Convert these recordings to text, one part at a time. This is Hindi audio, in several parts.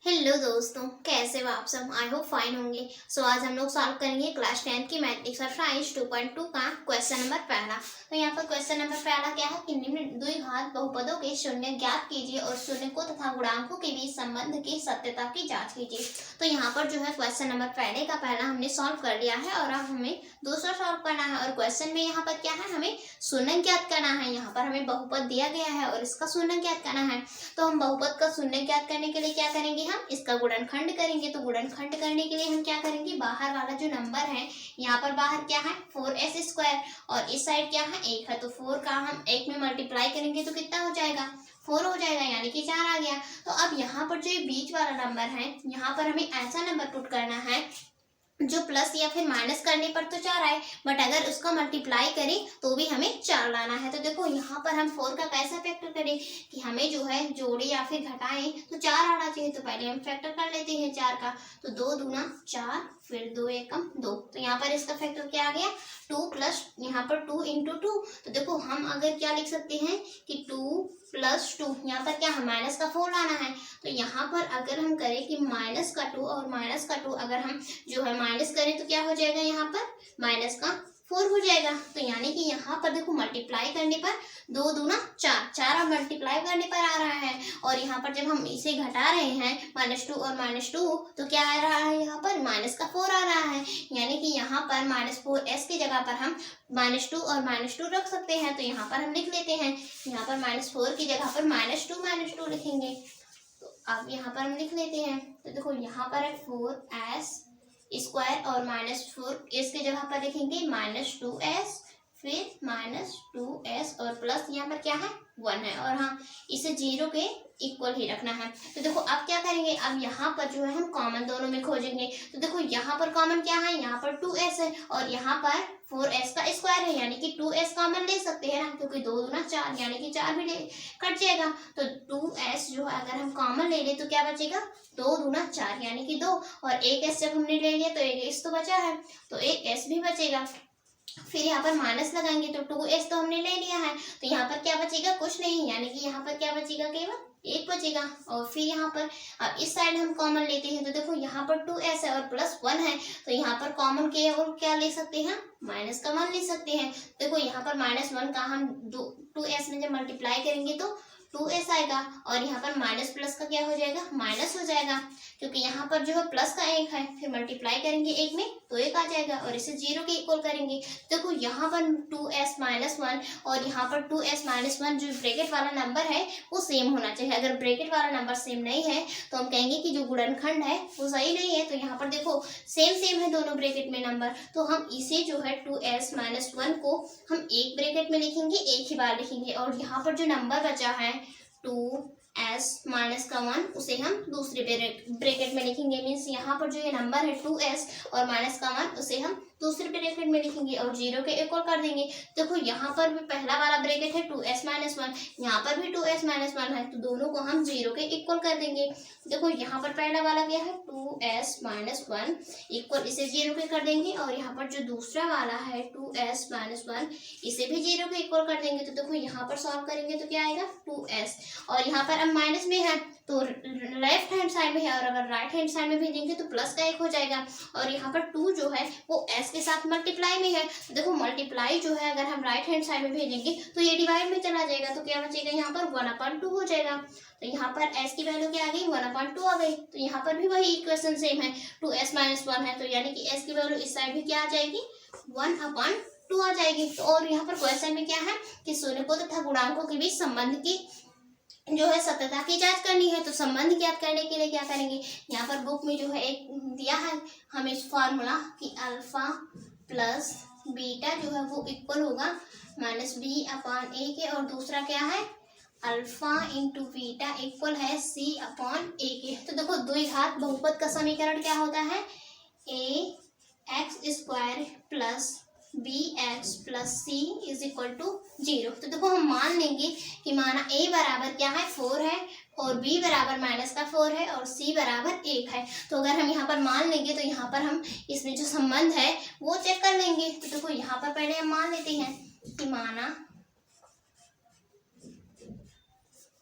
हेलो दोस्तों, कैसे हो आप सब। आई होप फाइन होंगे। आज हम लोग सॉल्व करेंगे क्लास 10 की मैथ एक्सरसाइज 2.2 का क्वेश्चन नंबर पहला। तो यहाँ पर क्वेश्चन नंबर पहला क्या है कि निम्न द्विघात बहुपदों के शून्य ज्ञात कीजिए और शून्यकों तथा गुणांकों के बीच संबंध की सत्यता की जांच कीजिए। तो यहाँ पर जो है क्वेश्चन नंबर पहले का पहला हमने सॉल्व कर लिया है और अब हमें दूसरा सॉल्व करना है। और क्वेश्चन में यहाँ पर क्या है, हमें शून्य ज्ञात करना है। यहाँ पर हमें बहुपद दिया गया है और इसका शून्य ज्ञात करना है। तो हम बहुपद का शून्य ज्ञात करने के लिए क्या करेंगे, हम इसका गुणनखंड करेंगे। तो गुणनखंड करने के लिए हम क्या करेंगे, बाहर वाला जो नंबर है, यहाँ पर बाहर क्या है 4s² और इस साइड क्या है 1 है। तो 4 का हम 1 में मल्टीप्लाई करेंगे तो कितना हो जाएगा, 4 हो जाएगा, यानी कि 4 आ गया। तो अब यहाँ पर जो ये बीच वाला नंबर है, यहाँ पर हमें ऐसा नंबर पुट करना है जो प्लस या फिर माइनस करने पर तो 4 आए, बट अगर उसका मल्टीप्लाई करें तो भी हमें 4 लाना है। तो देखो यहाँ पर हम 4 का कैसा फैक्टर करें कि हमें जो है जोड़े या फिर घटाएं तो 4 आना चाहिए। तो पहले हम फैक्टर कर लेते हैं 4 का। तो 2 दूना 4, फिर 2 एकम 2। तो यहाँ पर इसका फैक्टर क्या आ गया, 2 प्लस यहाँ पर 2 इंटू 2। तो देखो हम अगर क्या लिख सकते हैं कि 2 प्लस 2, यहाँ पर क्या है माइनस का 4 लाना है। तो यहाँ पर अगर हम करें कि माइनस का 2 और माइनस का 2 अगर हम जो है माइनस करें तो क्या हो जाएगा, यहाँ पर माइनस का 4 हो जाएगा। तो यानी कि यहाँ पर देखो मल्टीप्लाई करने पर 2 दूना 4, 4 अब मल्टीप्लाई करने पर आ रहा है। और यहाँ पर जब हम इसे घटा रहे हैं -2 और -2 तो क्या आ रहा है, यहाँ पर माइनस का 4 आ रहा है। यानी कि यहाँ पर -4s की जगह पर हम -2 और -2 रख सकते हैं। तो यहाँ पर हम लिख लेते हैं, यहाँ पर -4 की जगह पर -2 लिखेंगे। तो अब यहाँ पर हम लिख लेते हैं। तो देखो यहाँ पर है 4s² और -4 इसके जगह पर लिखेंगे -2s, फिर -2s और प्लस यहाँ पर क्या है 1 है। और हाँ, इसे 0 के इक्वल ही रखना है। तो देखो अब क्या करेंगे, अब यहाँ पर जो है हम कॉमन दोनों में खोजेंगे। तो देखो यहाँ पर कॉमन क्या है, यहाँ पर 2s है और यहाँ पर 4s का स्क्वायर है, यानी कि 2s कॉमन ले सकते हैं ना, क्योंकि 2 दूना 4 यानी कि 4 भी कट जाएगा। तो 2s जो है अगर हम कॉमन ले लें तो क्या बचेगा, 2 दूना 4 यानी कि 2, और एक s जब हमने ले लिया तो एक s तो बचा है, तो एक s भी बचेगा। फिर यहाँ पर माइनस लगाएंगे तो 2s तो हमने ले लिया है, तो यहाँ पर क्या बचेगा, कुछ नहीं, यानी कि यहाँ पर क्या बचेगा, केवल 1 बचेगा। और फिर यहाँ पर अब इस साइड हम कॉमन लेते हैं। तो देखो यहाँ पर 2s है और प्लस 1 है, तो यहाँ पर कॉमन के और क्या ले सकते हैं, माइनस का 1 ले सकते हैं। देखो यहाँ पर -1 का हम 2s में जब मल्टीप्लाई करेंगे तो 2s आएगा, और यहाँ पर माइनस प्लस का क्या हो जाएगा, माइनस हो जाएगा, क्योंकि यहाँ पर जो है प्लस का 1 है, फिर मल्टीप्लाई करेंगे 1 में तो 1 आ जाएगा, और इसे 0 के इक्वल करेंगे। देखो यहाँ पर 2s -1 और यहाँ पर 2s -1 जो ब्रैकेट वाला नंबर है वो सेम होना चाहिए। अगर ब्रैकेट वाला नंबर सेम नहीं है तो हम कहेंगे कि जो गुणनखंड है वो सही नहीं है। तो यहाँ पर देखो सेम है दोनों ब्रैकेट में नंबर, तो हम इसे जो है 2s -1 को हम एक ब्रैकेट में लिखेंगे, एक ही बार लिखेंगे। और यहाँ पर जो नंबर बचा है 2s -1 उसे हम दूसरे ब्रैकेट में लिखेंगे। मीन्स यहाँ पर जो ये नंबर है 2s और -1 उसे हम दूसरे ब्रैकेट में लिखेंगे और 0 के इक्वल कर देंगे। देखो यहाँ पर भी पहला वाला ब्रैकेट है 2s -1, यहाँ पर भी 2s -1 है, तो दोनों को हम 0 के इक्वल कर देंगे। देखो यहाँ पर पहला वाला क्या है 2s -1 इक्वल, इसे 0 के कर देंगे, और यहाँ पर जो दूसरा वाला है 2s -1 इसे भी 0 के इक्वल कर देंगे। तो देखो यहाँ पर सॉल्व करेंगे तो क्या आएगा 2s, और यहाँ पर अब माइनस में है तो लेफ्ट हैंड साइड में है, और अगर राइट हैंड साइड में भेजेंगे तो प्लस का 1 हो जाएगा, और यहाँ पर 2 जो है वो s के साथ मल्टीप्लाई में है। तो देखो मल्टीप्लाई जो है अगर हम राइट हैंड साइड में भेजेंगे तो ये डिवाइड में चला जाएगा, तो क्या बचेगा, यहाँ पर 1/2 हो जाएगा। तो यहाँ पर s की वैल्यू क्या आ गई, 1/2 आ गई। तो यहाँ पर भी वही इक्वेशन सेम है, 2s -1 है, तो यानी कि s की वैल्यू इस साइड भी क्या आ जाएगी, 1/2 आ जाएगी। तो और यहाँ पर क्वेश्चन में क्या है कि शून्यकों तथा गुणांकों के बीच संबंध की जो है सत्यता की जांच करनी है। तो संबंध ज्ञात करने के लिए क्या करेंगे, यहाँ पर बुक में जो है एक दिया है हमें फॉर्मूला कि अल्फा प्लस बीटा जो है वो इक्वल होगा -b/a के, और दूसरा क्या है अल्फा इंटू बीटा इक्वल है c/a के। तो देखो द्विघात बहुपद का समीकरण क्या होता है, ax² plus bx plus c is equal to 0। तो देखो हम मान लेंगे कि माना a बराबर क्या है 4 है, और b बराबर -4 है, और c बराबर 1 है। तो अगर हम यहाँ पर मान लेंगे तो यहाँ पर हम इसमें जो संबंध है वो चेक कर लेंगे। तो देखो यहाँ पर पहले हम मान लेते हैं कि माना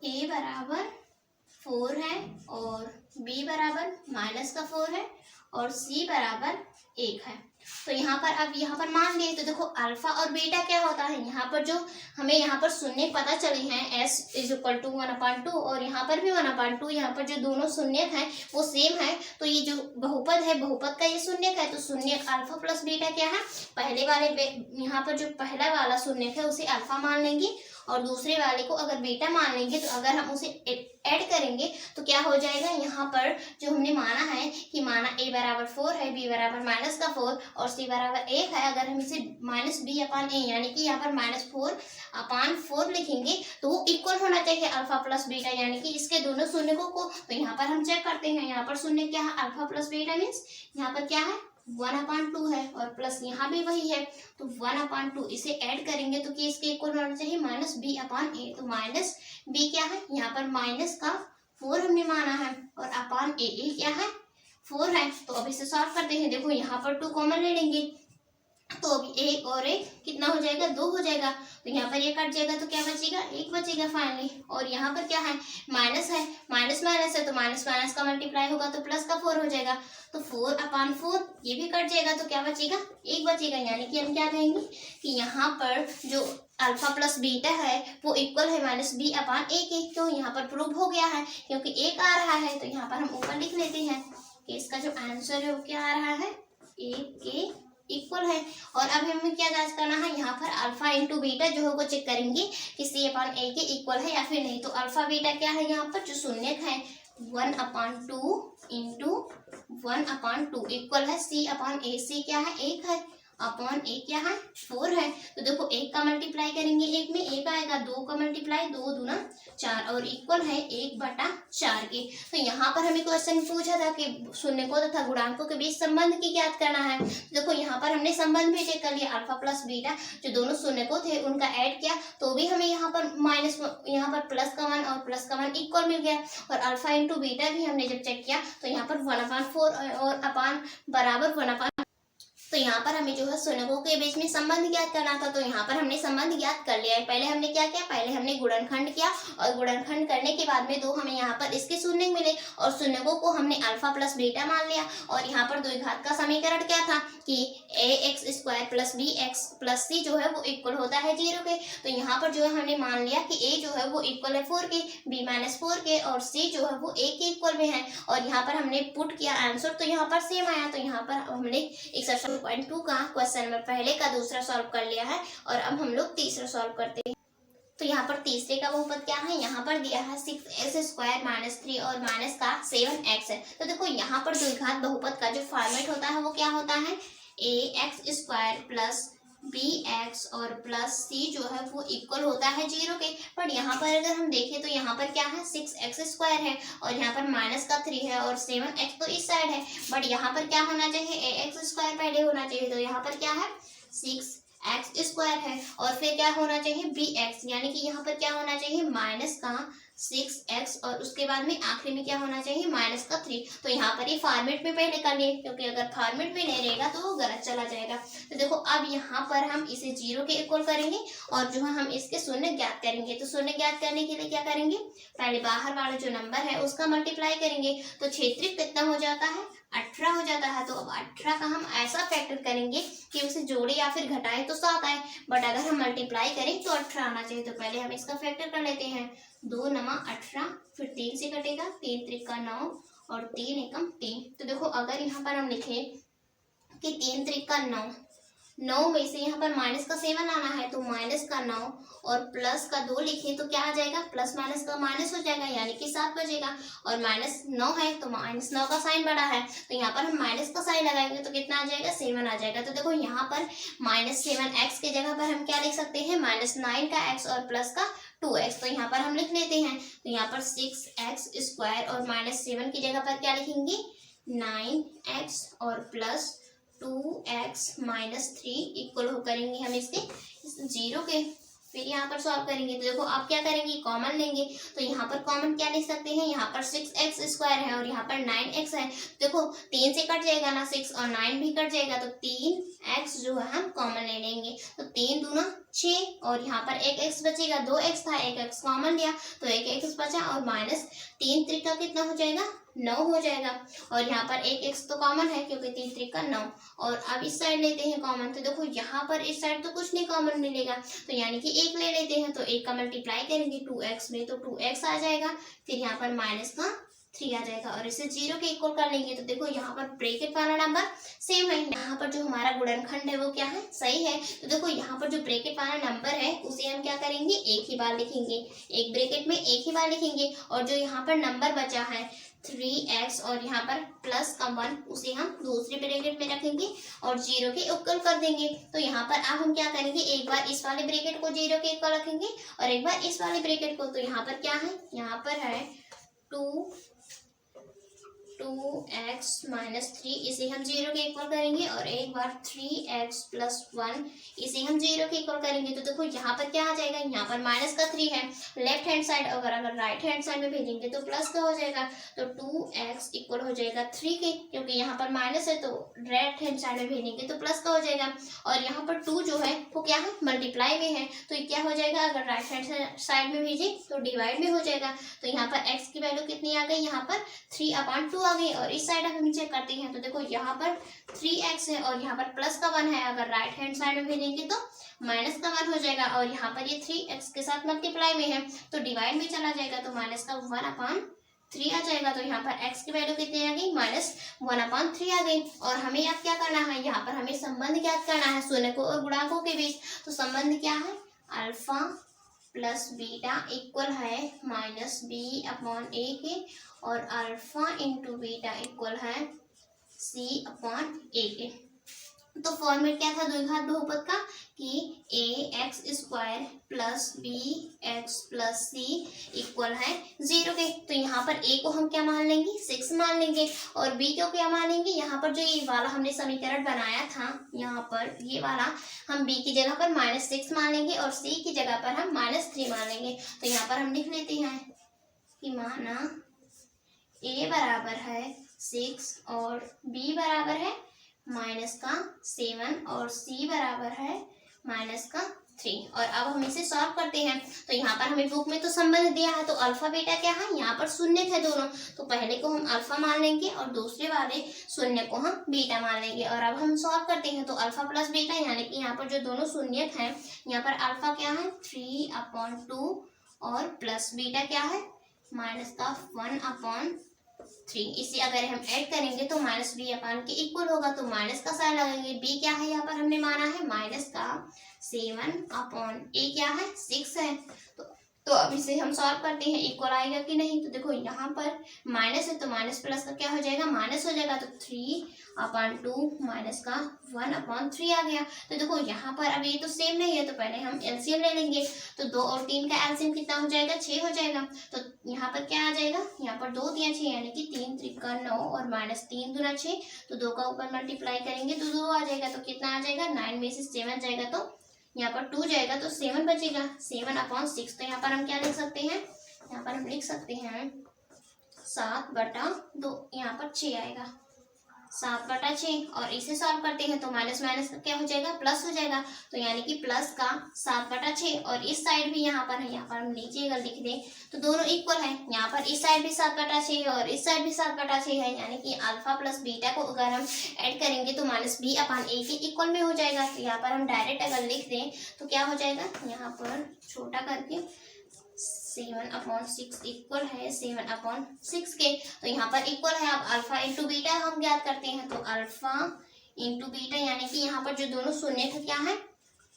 a बराबर 4 है और बी बराबर माइनस का 4 है और सी बराबर 1 है। तो यहाँ पर अब यहाँ पर मान लिए तो देखो अल्फा और बीटा क्या होता है, यहाँ पर जो हमें यहाँ पर शून्य पता चली हैं s इज इक्वल टू 1/2 और यहाँ पर भी 1/2, यहाँ पर जो दोनों शून्य हैं वो सेम है। तो ये जो बहुपद है, बहुपद का ये शून्य है, तो शून्य अल्फा प्लस बीटा क्या है, पहले वाले यहाँ पर जो पहला वाला शून्य है उसे अल्फा मान लेंगे और दूसरे वाले को अगर बीटा मान लेंगे। तो अगर हम उसे ऐड करेंगे तो क्या हो जाएगा, यहाँ पर जो हमने माना है कि माना a बराबर 4 है, b बराबर माइनस का 4 और c बराबर 1 है, अगर हम इसे माइनस b अपान a यानी कि यहाँ पर -4/4 लिखेंगे तो वो इक्वल होना चाहिए अल्फा प्लस बीटा, यानी कि इसके दोनों शून्यों को। तो यहाँ पर हम चेक करते हैं, यहाँ पर शून्य क्या है, अल्फा प्लस बीटा मीन्स यहाँ पर क्या है 1/2 है और प्लस यहाँ भी वही है तो 1/2 इसे ऐड करेंगे तो कि इसके इक्वल होना चाहिए -b/a। तो माइनस b क्या है, यहाँ पर माइनस का 4 हमने माना है और अपान a क्या है 4 है। तो अब इसे सॉल्व करते हैं, देखो यहाँ पर 2 कॉमन ले लेंगे तो अभी 1 और 1 कितना हो जाएगा, 2 हो जाएगा। तो यहाँ पर ये कट जाएगा तो क्या बचेगा, 1 बचेगा फाइनली। और यहाँ पर क्या है, माइनस है, माइनस माइनस है तो माइनस माइनस का मल्टीप्लाई होगा तो प्लस का 4 हो जाएगा। तो 4/4 ये भी कट जाएगा तो क्या बचेगा, 1 बचेगा। यानी कि हम क्या कहेंगे कि यहाँ पर जो अल्फा प्लस बीटा है वो इक्वल है -b/a के। तो यहाँ पर प्रूव हो गया है क्योंकि 1 आ रहा है। तो यहाँ पर हम ऊपर लिख लेते हैं कि इसका जो आंसर है वो क्या आ रहा है, 1 के इक्वल है। और अब हमें क्या जांच करना है, यहाँ पर अल्फा इंटू बीटा जो है वो चेक करेंगे कि c/a के इक्वल है या फिर नहीं। तो अल्फा बीटा क्या है, यहाँ पर जो शून्य है 1/2 इंटू 1/2 इक्वल है c/a। c क्या है, 1 है, अपॉन a क्या है 4 है। तो देखो 1 का मल्टीप्लाई करेंगे 1 में 1 आएगा, 2 का मल्टीप्लाई 2 दूना 4 और इक्वल है 1/4 के। तो यहाँ पर हमें क्वेश्चन पूछा था कि शून्यकों तथा गुणांकों के बीच संबंध की ज्ञात करना है। देखो यहाँ पर हमने संबंध भी चेक कर लिया, अल्फा प्लस बीटा जो दोनों शून्यकों थे उनका ऐड किया तो भी हमें यहाँ पर यहाँ पर प्लस का 1 और प्लस का 1 इक्वल मिल गया। और अल्फा इंटू बीटा भी हमने जब चेक किया तो यहाँ पर 1/4 और अपान बराबर 1/। तो यहाँ पर हमें जो है शून्यकों के बीच में संबंध ज्ञात करना था। तो यहाँ पर हमने संबंध ज्ञात कर लिया है। पहले हमने क्या किया, पहले हमने गुणनखंड किया और गुणनखंड करने के बाद में 2 हमें यहाँ पर इसके शून्य मिले और शून्यकों को हमने अल्फा प्लस बीटा मान लिया। और यहाँ पर द्विघात का समीकरण क्या था कि ax² plus bx plus c जो है वो इक्वल होता है 0 के। तो यहाँ पर जो है हमने मान लिया कि a जो है वो इक्वल है 4 के, b-4 के और c जो है वो a के इक्वल में है। और यहाँ पर हमने पुट किया आंसर तो यहाँ पर सेम आया। तो यहाँ पर हमने एक्सरसाइज 2.2 का क्वेश्चन नंबर पहले का दूसरा सॉल्व कर लिया है और अब हम लोग तीसरा सॉल्व करते हैं। तो यहाँ पर तीसरे का बहुपद क्या है, यहाँ पर दिया है 6x² - 3 और माइनस का 7x है। तो देखो यहाँ पर द्विघात बहुपद का जो फॉर्मेट होता है वो क्या होता है, ax² प्लस bx और प्लस c जो है वो इक्वल होता है 0 के। पर यहाँ पर अगर हम देखें तो यहाँ पर क्या है 6x² है और यहाँ पर माइनस का 3 है और 7x तो इस साइड है। बट यहाँ पर क्या होना चाहिए, ax² पहले होना चाहिए। तो यहाँ पर क्या है 6x² है और फिर क्या होना चाहिए bx, यानी कि यहाँ पर क्या होना चाहिए माइनस का 6x और उसके बाद में आखिरी में क्या होना चाहिए माइनस का 3। तो यहाँ पर ये फॉर्मेट में पहले कर लिए क्योंकि अगर फॉर्मेट में नहीं रहेगा तो वो गलत चला जाएगा। तो देखो अब यहाँ पर हम इसे 0 के इक्वल करेंगे और जो है हम इसके शून्य ज्ञात करेंगे। तो शून्य ज्ञात करने के लिए क्या करेंगे, पहले बाहर वाला जो नंबर है उसका मल्टीप्लाई करेंगे। तो क्षेत्रीय कितना हो जाता है 18 हो जाता है। तो अब 18 का हम ऐसा फैक्टर करेंगे कि उसे जोड़े या फिर घटाए तो 7 आए, बट अगर हम मल्टीप्लाई करें तो 18 आना चाहिए। तो पहले हम इसका फैक्टर कर लेते हैं, 2 9 18 फिर 3 से कटेगा, 3 3 का 9 और 3 एकम 3। तो देखो अगर यहाँ पर हम लिखें कि 3 3 का 9 में से यहाँ पर माइनस का 7 आना है तो माइनस का 9 और प्लस का 2 लिखें तो क्या आ जाएगा, प्लस माइनस का माइनस हो जाएगा यानी कि 7 बचेगा। और -9 है तो -9 का साइन बड़ा है तो यहाँ पर हम माइनस का साइन लगाएंगे तो कितना आ जाएगा 7 आ जाएगा। तो देखो यहाँ पर -7x के जगह पर हम क्या लिख सकते हैं -9 का x और प्लस का 2x। तो यहाँ पर हम लिख लेते हैं। तो यहाँ पर 6x² और -7 की जगह पर क्या लिखेंगे 9x और प्लस 2x - 3 इक्वल हो करेंगे हम इसके 0 के। फिर यहाँ पर सॉल्व करेंगे तो देखो आप क्या करेंगे, कॉमन लेंगे। तो यहाँ पर कॉमन क्या लिख सकते हैं, यहाँ पर 6x² है और यहाँ पर 9x है। देखो 3 से कट जाएगा ना 6 और 9 भी कट जाएगा तो 3x जो है हम कॉमन ले लेंगे। तो 3 दूना 6 और यहाँ पर एक x बचेगा, 2x था, एक x कॉमन लिया तो एक x बचा और माइनस 3 त्रिका कितना हो जाएगा 9 हो जाएगा। और यहाँ पर एक x तो कॉमन है क्योंकि 3 त्रिका 9। और अब इस साइड लेते हैं कॉमन, तो देखो यहाँ पर इस साइड तो कुछ नहीं कॉमन मिलेगा, तो यानी कि 1 ले लेते हैं, तो 1 का मल्टीप्लाई करेंगे 2x में तो 2x आ जाएगा, फिर यहाँ पर माइनस का 3 आ जाएगा और इसे 0 के इक्वल कर लेंगे। तो देखो यहाँ पर ब्रैकेट वाला नंबर सेम है, यहाँ पर जो हमारा गुणनखंड है वो क्या है सही है। तो देखो यहाँ पर जो ब्रैकेट वाला नंबर है उसे हम क्या करेंगे एक ही बार लिखेंगे, एक ब्रैकेट में एक ही बार लिखेंगे। और जो यहाँ पर नंबर बचा है 3x और यहाँ पर प्लस का 1 उसे हम दूसरे ब्रैकेट में रखेंगे और 0 के इक्वल कर देंगे। तो यहाँ पर अब हम क्या करेंगे, एक बार इस वाले ब्रैकेट को 0 के इक्वल रखेंगे और एक बार इस वाले ब्रैकेट को। तो यहाँ पर क्या है, यहाँ पर है 2x माइनस 3 इसे हम 0 के इक्वल करेंगे और एक बार 3x प्लस 1 इसे हम 0 के इक्वल करेंगे। तो देखो यहाँ पर क्या आ जाएगा, यहाँ पर माइनस का 3 है लेफ्ट हैंड साइड, अगर राइट हैंड साइड में भेजेंगे तो प्लस का हो जाएगा। तो 2x इक्वल हो जाएगा 3 के, क्योंकि यहाँ पर माइनस है तो राइट हैंड साइड में भेजेंगे तो प्लस का हो जाएगा। और यहाँ पर 2 जो है वो क्या है मल्टीप्लाई में है, तो ये क्या हो जाएगा, अगर राइट हैंड साइड में भेजे तो डिवाइड में हो जाएगा। तो यहाँ पर x की वैल्यू कितनी आ गई, यहाँ पर 3/2 आ गई। और इस साइड हम चेक करते हैं तो देखो यहाँ पर 3x है और यहाँ पर प्लस का 1 है, अगर राइट हैंड साइड में भेजेंगे तो माइनस का 1 हो जाएगा। और यहाँ पर ये 3x के साथ मल्टीप्लाई में है तो डिवाइड में चला जाएगा, तो माइनस का 1/3 आ जाएगा। तो यहाँ पर x की वैल्यू कितनी आ गई, माइनस 1/3 आ गई। और हमें अब क्या करना है, यहाँ पर हमें संबंध ज्ञात करना है शून्यकों और गुणांकों के बीच। तो संबंध क्या है, अल्फा प्लस बीटा इक्वल है माइनस b/a के, और अल्फा इंटू बीटा इक्वल है c/a के। तो फॉर्मेट क्या था द्विघात बहुपद का, कि ax² plus bx plus c equal है 0 के। तो यहाँ पर a को हम क्या मान लेंगे 6 मान लेंगे, और b को क्या मानेंगे, यहाँ पर जो ये वाला हमने समीकरण बनाया था यहाँ पर ये वाला हम b की जगह पर -6 मान लेंगे और c की जगह पर हम -3 मान लेंगे। तो यहाँ पर हम लिख लेते हैं कि माना a बराबर है 6 और b बराबर है -7 और c बराबर है -3। और अब हम इसे सॉल्व करते हैं। तो यहाँ पर हमें बुक में तो संबंध दिया है, तो अल्फा बीटा क्या है, यहाँ पर शून्य है दोनों, तो पहले को हम अल्फा मान लेंगे और दूसरे वाले शून्य को हम बीटा मान लेंगे। और अब हम सॉल्व करते हैं तो अल्फा प्लस बीटा यानी कि यहाँ पर जो दोनों शून्य हैं, यहाँ पर अल्फा क्या है 3/2 और प्लस बीटा क्या है -1/3। इसे अगर हम ऐड करेंगे तो माइनस b/a के इक्वल होगा, तो माइनस का साइन लगाएंगे। b क्या है यहाँ पर हमने माना है माइनस का 7/a क्या है 6 है। तो अब इसे हम सॉल्व करते हैं इक्वल आएगा कि नहीं। तो देखो यहाँ पर माइनस है तो माइनस प्लस का क्या हो जाएगा माइनस हो जाएगा, तो 3/2 माइनस का 1/3 आ गया। तो देखो यहाँ पर अब ये तो सेम नहीं है, तो पहले हम एलसीएम ले लेंगे। तो 2 और 3 का एलसीएम कितना हो जाएगा 6 हो जाएगा। तो यहाँ पर क्या आ जाएगा, यहाँ पर 2 3 6 यानी कि 3 त्रिका 9 और -3 दूना 6, तो 2 का ऊपर मल्टीप्लाई करेंगे तो 2 आ जाएगा। तो कितना आ जाएगा 9 में से 7 जाएगा तो यहाँ पर 2 जाएगा तो 7 बचेगा 7/6। तो यहाँ पर हम क्या लिख सकते हैं, यहाँ पर हम लिख सकते हैं 7/2, यहाँ पर 6 आएगा 7/6। और इसे सॉल्व करते हैं तो माइनस माइनस का क्या हो जाएगा प्लस हो जाएगा, तो यानी कि प्लस का 7/6। और इस साइड भी यहाँ पर है, यहाँ पर हम नीचे अगर लिख दें तो दोनों इक्वल है, यहाँ पर इस साइड भी 7/6 है और इस साइड भी 7/6 है, यानी कि अल्फा प्लस बीटा को अगर हम ऐड करेंगे तो -b/a के इक्वल में हो जाएगा। तो यहाँ पर हम डायरेक्ट अगर लिख दें तो क्या हो जाएगा, यहाँ पर छोटा करके 7/6 इक्वल है 7/6 के। तो यहाँ पर इक्वल है। अब अल्फा इंटू बीटा हम ज्ञात करते हैं, तो अल्फा इंटू बीटा यानी कि यहाँ पर जो दोनों शून्य थे क्या है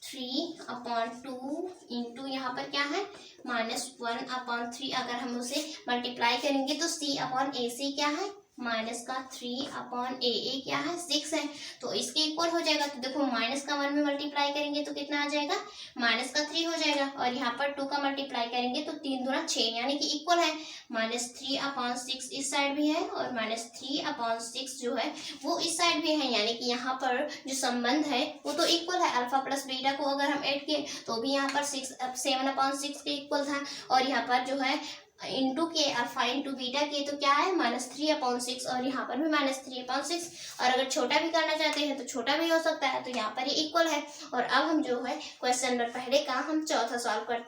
3/2 इंटू यहाँ पर क्या है -1/3। अगर हम उसे मल्टीप्लाई करेंगे तो c/a क्या है माइनस का 3/a क्या है 6 है, तो इसके इक्वल हो जाएगा। तो देखो माइनस का 1 में मल्टीप्लाई करेंगे तो कितना आ जाएगा माइनस का 3 हो जाएगा, और यहाँ पर 2 का मल्टीप्लाई करेंगे तो 3 दूना 6 यानी कि इक्वल है -3/6 इस साइड भी है और -3/6 जो है वो इस साइड भी है, यानी कि यहाँ पर जो संबंध है वो तो इक्वल है। अल्फा प्लस बीटा को अगर हम ऐड किए तो भी यहाँ पर 7/6 के इक्वल था, और यहाँ पर जो है इंटू के अल्फा इंटू बीटा के, तो क्या है -3/6, और यहाँ पर भी -3/6, और अगर छोटा भी करना चाहते हैं तो छोटा भी हो सकता है, तो यहाँ पर ये इक्वल है। और अब हम जो है क्वेश्चन नंबर पहले का हम चौथा सॉल्व करते हैं।